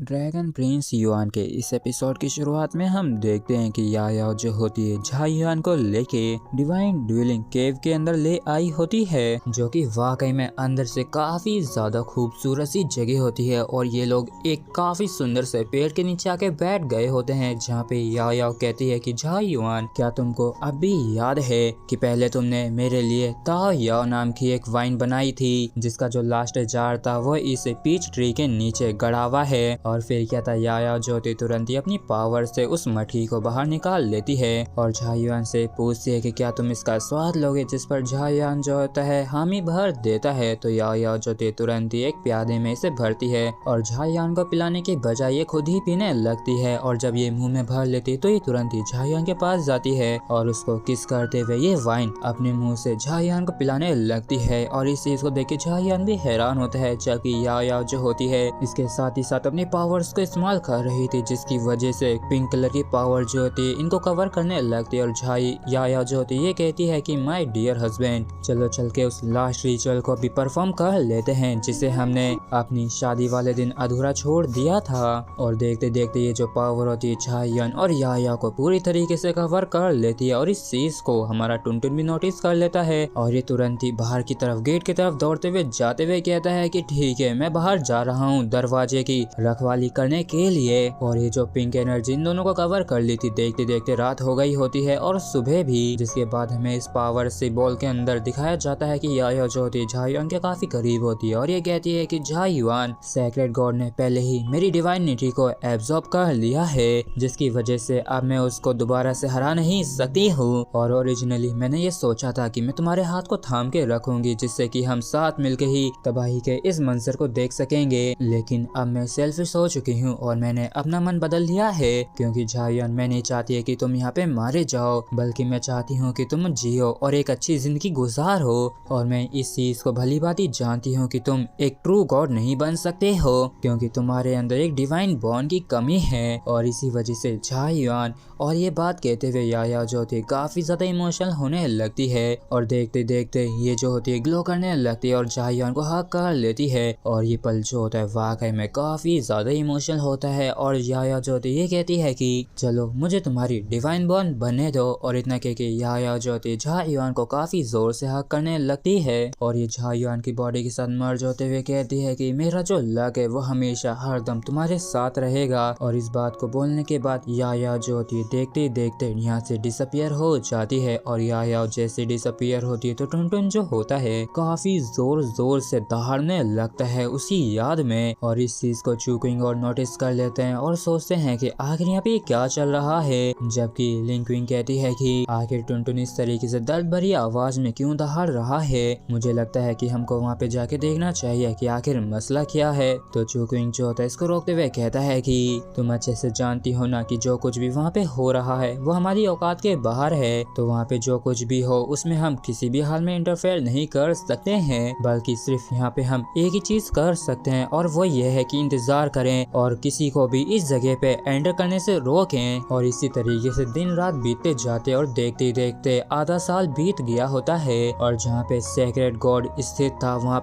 Dragon Prince yuan के इस episode की शुरुआत में हम देखते हैं कि यायाओ जो होती है झाई युआन को लेके डिवाइन ड्यूलिंग केव के अंदर ले आई होती है, जो कि वाकई में अंदर से काफी ज्यादा खूबसूरत सी जगह होती है। और ये लोग एक काफी सुंदर से पेड़ के नीचे आके बैठ गए होते हैं, जहाँ पे यायाओ कहती है कि झाई युआन, क्या तुमको अब भी याद है कि पहले तुमने मेरे लिए ताओ याओ नाम की एक वाइन बनाई थी, जिसका जो लास्ट जार था वो इस पीच ट्री के नीचे गड़ा हुआ है। और फिर क्या था, यायाओ जो थी तुरंत ही अपनी पावर से उस मटकी को बाहर निकाल लेती है और झाई युआन से पूछती है कि क्या तुम इसका स्वाद लोगे, जिस पर झाई युआन जो होता है हामी भर देता है। तो यायाओ जो थी तुरंत ही एक प्यादे में इसे भरती है और झाई युआन को पिलाने की बजाय ये खुद ही पीने लगती है। और जब ये मुंह में भर लेती तो ये तुरंत ही झाई युआन के पास जाती है और उसको किस करते हुए ये वाइन अपने मुंह से झाई युआन को पिलाने लगती है। और इस चीज को देख के झाई युआन भी हैरान होता है, जबकि यायाओ जो होती है इसके साथ ही साथ अपनी पावर्स को इस्तेमाल कर रही थी, जिसकी वजह से पिंक कलर की पावर जो होती है इनको कवर करने लगती है। और झाई यायाओ जो होती है ये कहती है कि माय डियर हस्बैंड, चलो चल के उस लास्ट रिचुअल को भी परफॉर्म कर लेते हैं, जिसे हमने अपनी शादी वाले दिन अधूरा छोड़ दिया था। और देखते देखते ये जो पावर होती है झाई युआन और यायाओ को पूरी तरीके से कवर कर लेती है। और इस चीज को हमारा टुनटुन भी नोटिस कर लेता है और ये तुरंत ही बाहर की तरफ गेट की तरफ दौड़ते हुए जाते हुए कहता है कि ठीक है, मैं बाहर जा रहा हूँ दरवाजे की रखवाली करने के लिए। और ये जो पिंक एनर्जी इन दोनों को कवर कर ली थी, देखते देखते रात हो गई होती है और सुबह भी, जिसके बाद हमें इस पावर से बॉल के अंदर दिखाया जाता है कि यायाओ जो होती है झाई युआन के काफी करीब होती है और ये कहती है कि झाई युआन, सेक्रेड गॉड ने पहले ही मेरी डिवाइनिटी को एब्जॉर्ब कर लिया है, जिसकी वजह से अब मैं उसको दोबारा से हरा नहीं सकती हूँ। और ओरिजिनली मैंने ये सोचा था कि मैं तुम्हारे हाथ को थाम के रखूंगी, जिससे कि हम साथ मिलके ही तबाही के इस मंजर को देख सकेंगे, लेकिन अब मैं सेल्फिश हो चुकी हूँ और मैंने अपना मन बदल लिया है, क्योंकि झाई युआन मैं नहीं चाहती है कि तुम यहाँ पे मारे जाओ, बल्कि मैं चाहती हूँ कि तुम जियो और एक अच्छी जिंदगी गुजारो। और मैं इस चीज को भली भांति जानती हूँ कि तुम एक ट्रू गॉड नहीं बन सकते हो, क्योंकि तुम्हारे अंदर एक डिवाइन बॉन्ड की कमी है। और इसी वजह से झाई युआन, और ये बात कहते हुए यायाओ जो होती है काफी ज्यादा इमोशनल होने लगती है और देखते देखते ये जो होती है ग्लो करने लगती है और झाई युआन को हक कर लेती है। और ये पल जो होता है वाकई में काफी ज्यादा इमोशनल होता है और यायाओ जो होती है ये कहती है कि चलो मुझे तुम्हारी डिवाइन बॉन्ड बनने दो। और इतना कह के यायाओ जो होती है झाई युआन को काफी जोर से हक करने लगती है और ये झाई युआन की बॉडी के साथ मर्ज होते हुए कहती है कि मेरा जो लक है वो हमेशा हरदम तुम्हारे साथ रहेगा। और इस बात को बोलने के बाद यायाओ जो होती है देखते देखते यहाँ से डिसअपियर हो जाती है। और यायाओ जैसे डिसअपियर होती है तो टुनटुन जो होता है काफी जोर जोर से दहाड़ने लगता है उसी याद में। और इस चीज को चूकिंग और नोटिस कर लेते हैं और सोचते हैं कि आखिर यहाँ पे क्या चल रहा है, जबकि लिंक्विंग कहती है कि आखिर टुनटुन इस तरीके से दर्द भरी आवाज में क्यों दहाड़ रहा है, मुझे लगता है कि हमको वहाँ पे जाके देखना चाहिए कि आखिर मसला क्या है। तो चूकिंग जो होता है इसको रोकते हुए कहता है कि तुम अच्छे से जानती हो ना कि जो कुछ भी वहाँ पे हो रहा है वो हमारी औकात के बाहर है, तो वहाँ पे जो कुछ भी हो उसमें हम किसी भी हाल में इंटरफेयर नहीं कर सकते हैं, बल्कि सिर्फ यहाँ पे हम एक ही चीज कर सकते हैं और वो ये है कि इंतजार करें और किसी को भी इस जगह पे एंटर करने से रोकें। और इसी तरीके से दिन रात बीतते जाते और देखते देखते आधा साल बीत गया होता है। और जहाँ पे सेक्रेड गॉड स्थित था वहाँ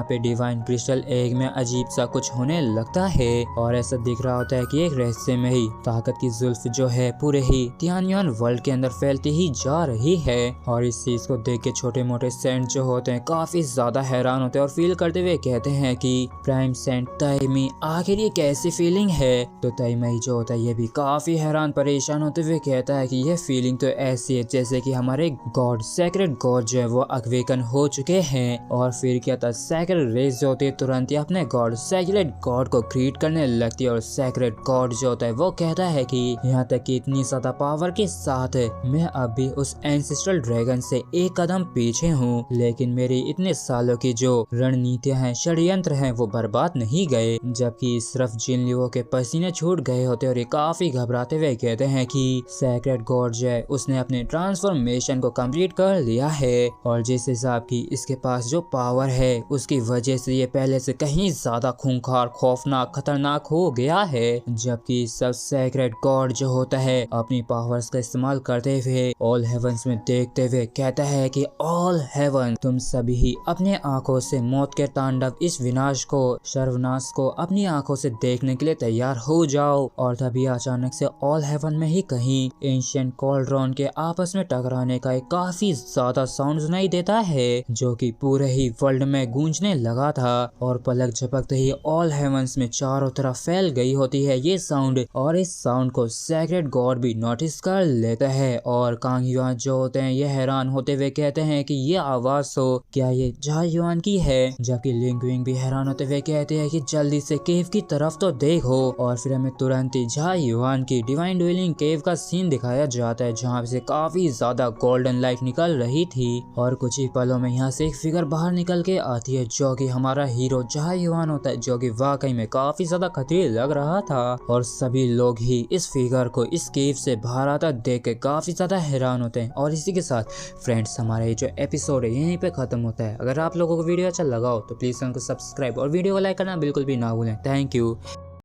पे डिवाइन क्रिस्टल एग में अजीब सा कुछ होने लगता है और ऐसा दिख रहा होता है कि एक रहस्य में ही ताकत की जुल्फ जो है पूरे ही तियानयुआन वर्ल्ड के अंदर फैलती ही जा रही है। और इस चीज को देख के छोटे मोटे सेंट जो होते हैं काफी ज्यादा हैरान होते हैं और फील करते हुए कहते हैं कि प्राइम सेंट ताइमी, आखिर ये कैसी फीलिंग है। तो ताइमी जो होता है ये भी काफी हैरान परेशान होते हुए कहता है कि ये फीलिंग तो ऐसी है जैसे कि हमारे गॉड सेक्रेड गॉड जो है वो अवेकन हो चुके हैं। और फिर क्या था, सेक्रेड रेस जो होती है तुरंत ही अपने गॉड सेक्रेड गॉड को ग्रीट करने लगती है और सेक्रेड गॉड जो होता है वो कहता है कि यहाँ तक कि इतनी ज्यादा पावर के साथ मैं अब भी उस एंसेस्ट्रल ड्रैगन से एक कदम पीछे हूँ, लेकिन मेरी इतने सालों की जो रणनीतियां हैं, षड्यंत्र हैं, वो बर्बाद नहीं गए। जबकि इस तरफ जिनलियो के पसीने छूट गए होते और ये काफी घबराते हुए कहते हैं कि सेक्रेड गॉड जो है उसने अपने ट्रांसफॉर्मेशन को कंप्लीट कर लिया है और जिस हिसाब की इसके पास जो पावर है उसकी वजह से ये पहले से कहीं ज्यादा खूंखार, खौफनाक, खतरनाक हो गया है। जबकि सब सेक्रेड गॉड जो होता है अपनी पावर्स का इस्तेमाल करते हुए ऑल हेवंस में देखते हुए कहता है कि ऑल हेवन, तुम सभी ही अपने आंखों से मौत के तांडव, इस विनाश को, सर्वनाश को अपनी आंखों आंखों से देखने के लिए तैयार हो जाओ। और तभी अचानक से ऑल हेवन में ही कहीं एंशिएंट कॉल्ड्रॉन के आपस में टकराने का एक काफी ज्यादा साउंड सुनाई देता है जो कि पूरे ही वर्ल्ड में गूंजने लगा था। और पलक झपकते ही ऑल हेवंस में चारों तरफ फैल गई होती है ये साउंड। और इस साउंड को सेक्रेड गॉड भी नोटिस कर लेता है और कांग युआन जो होते हैं ये हैरान होते हुए कहते हैं कि ये आवाज तो क्या ये झाई युआन की है। जबकि लिंग विंग भी हैरान होते हुए कहते हैं कि जल्दी से केव की तरफ तो देखो। और फिर हमें तुरंत ही झाई युआन की डिवाइन ड्वेलिंग केव का सीन दिखाया जाता है जहाँ से काफी ज्यादा गोल्डन लाइट निकल रही थी। और कुछ ही पलों में यहाँ से एक फिगर बाहर निकल के आती है जो कि हमारा हीरो झाई युआन होता है, जो कि वाकई में काफी ज्यादा खतरे लग रहा था। और सभी लोग ही इस फिगर को इस केव से बाहर आता देख के काफी ज्यादा हैरान होते हैं। और इसी के साथ फ्रेंड्स हमारा ये जो एपिसोड है यहीं पे खत्म होता है। अगर आप लोगों को वीडियो अच्छा लगा हो तो प्लीज चैनल को सब्सक्राइब और वीडियो को लाइक करना बिल्कुल भी ना भूलें। Thank you.